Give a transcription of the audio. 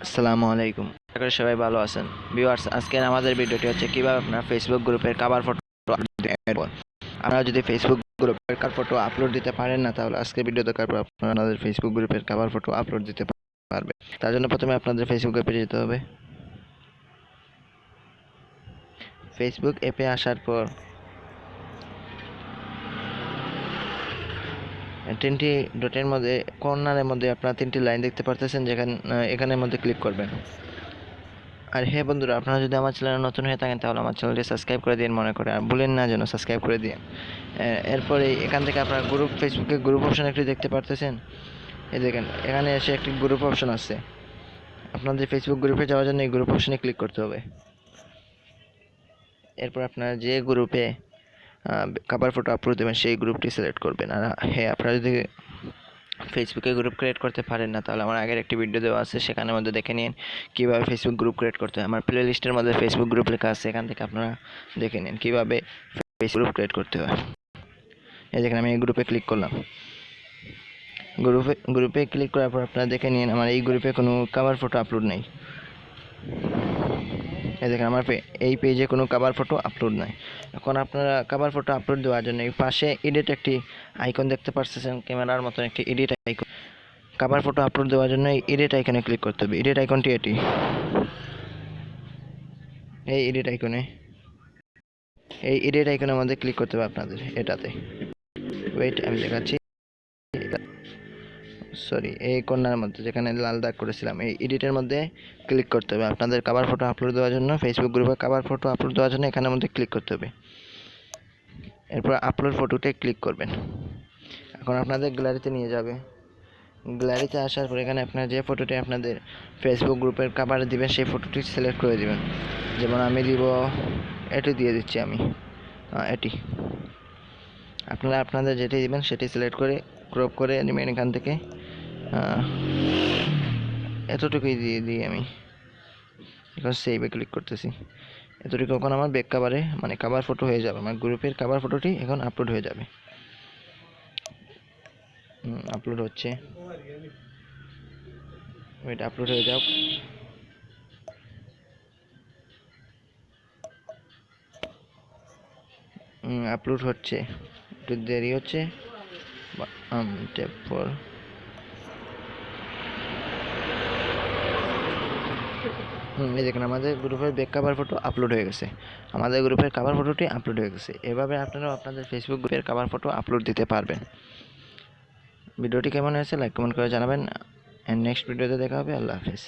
আসসালামু আলাইকুম। আশা করি সবাই ভালো আছেন। ভিউয়ার্স, আজকের আমাদের ভিডিওটি হচ্ছে কিভাবে আপনার ফেসবুক গ্রুপের কভার ফটো আপলোড। আপনারা যদি ফেসবুক গ্রুপের কভার ফটো আপলোড দিতে পারেন না, তাহলে আজকের ভিডিও দেখার পর আপনারা আপনাদের ফেসবুক গ্রুপের কভার ফটো আপলোড দিতে পারবে। তার জন্য প্রথমে আপনাদের ফেসবুক অ্যাপে যেতে হবে। ফেসবুক অ্যাপে আসার পর তিনটি ডটের মধ্যে কর্নারের মধ্যে আপনারা তিনটি লাইন দেখতে পারতেছেন, যেখানে এখানের মধ্যে ক্লিক করবেন। আর হ্যাঁ বন্ধুরা, আপনারা যদি আমার চ্যানেলে নতুন হয়ে থাকেন তাহলে আমার চ্যানেলটি সাবস্ক্রাইব করে দিন মনে করে, আর ভুলেন না যেন সাবস্ক্রাইব করে দিন। এরপরে এখান থেকে আপনারা ফেসবুকে গ্রুপ অপশন একটি দেখতে পারতেছেন। এই দেখেন, এখানে এসে একটি গ্রুপ অপশন আছে। আপনাদের ফেসবুক গ্রুপে যাওয়ার জন্য এই গ্রুপ অপশনে ক্লিক করতে হবে। এরপর আপনারা যে গ্রুপে কভার ফটো আপলোড দেবেন সেই গ্রুপটি সিলেক্ট করবেন। আর হ্যাঁ, আপনারা যদি ফেসবুকে গ্রুপ ক্রিয়েট করতে পারেন না, তাহলে আমার আগের একটি ভিডিও দেওয়া আছে, সেখানের মধ্যে দেখে নিন কীভাবে ফেসবুক গ্রুপ ক্রিয়েট করতে হয়। আমার প্লে লিস্টের মধ্যে ফেসবুক গ্রুপ লেখা আছে, এখান থেকে আপনারা দেখে নিন কীভাবে ফেসবুক গ্রুপ ক্রিয়েট করতে হয়। এই দেখেন, আমি এই গ্রুপে ক্লিক করলাম। গ্রুপে ক্লিক করার পর আপনারা দেখে নিন আমার এই গ্রুপে কোনো কভার ফটো আপলোড নেই। এই দেখেন, আমার এই পেজে কোনো কভার ফটো আপলোড নাই। এখন আপনারা কভার ফটো আপলোড দেওয়ার জন্য এই পাশে এডিট একটি আইকন দেখতে পাচ্ছেন, ক্যামেরার মতন একটি edit icon. Cover photo upload দেওয়ার জন্য এই এডিট আইকনে ক্লিক করতে হবে। এডিট আইকনটি এটি, এই এডিট আইকনের মধ্যে ক্লিক করতে হবে আপনাদের। এটাতে ওয়েট, আমি দেখাচ্ছি। সরি, এই কর্নার মধ্যে যেখানে লাল দাগ করেছিলাম, এই এডিটের মধ্যে ক্লিক করতে হবে। আপনাদের কভার ফটো আপলোড দেওয়ার জন্য, ফেসবুক গ্রুপে কভার ফটো আপলোড দেওয়ার জন্য এখানের মধ্যে ক্লিক করতে হবে। এরপর আপলোড ফটোতে ক্লিক করবেন। এখন আপনাদের গ্যালারিতে নিয়ে যাবে। গ্যালারিতে আসার পর এখানে আপনার যে ফটোটি আপনাদের ফেসবুক গ্রুপের কভারে দিবেন সেই ফটোটি সিলেক্ট করে দিবেন। যেমন আমি দিব, এটি দিয়ে দিচ্ছি আমি, এটি। আপনারা আপনাদের যেটি দিবেন সেটি সিলেক্ট করে ক্রপ করে নেবেন। এখান থেকে এতটুকুই দিয়ে দিই আমি। এখন সেভে ক্লিক করতেছি। এতটুকু এখন আমার ব্যাক কভারে মানে কভার ফটো হয়ে যাবে। আমার গ্রুপের কভার ফটোটি এখন আপলোড হয়ে যাবে। আপলোড হচ্ছে, ওইটা আপলোড হয়ে যাও। আপলোড হচ্ছে, একটু দেরি হচ্ছে। তারপর এই দেখেন, আমাদের গ্রুপের ব্যাক কভার ফটো আপলোড হয়ে গেছে। আমাদের গ্রুপের কভার ফটোটি আপলোড হয়ে গেছে। এভাবে আপনারাও আপনাদের ফেসবুক গ্রুপের কভার ফটো আপলোড দিতে পারবেন। ভিডিওটি কেমন হয়েছে লাইক কমেন্ট করে জানাবেন। নেক্সট ভিডিওতে দেখা হবে। আল্লাহ হাফেজ।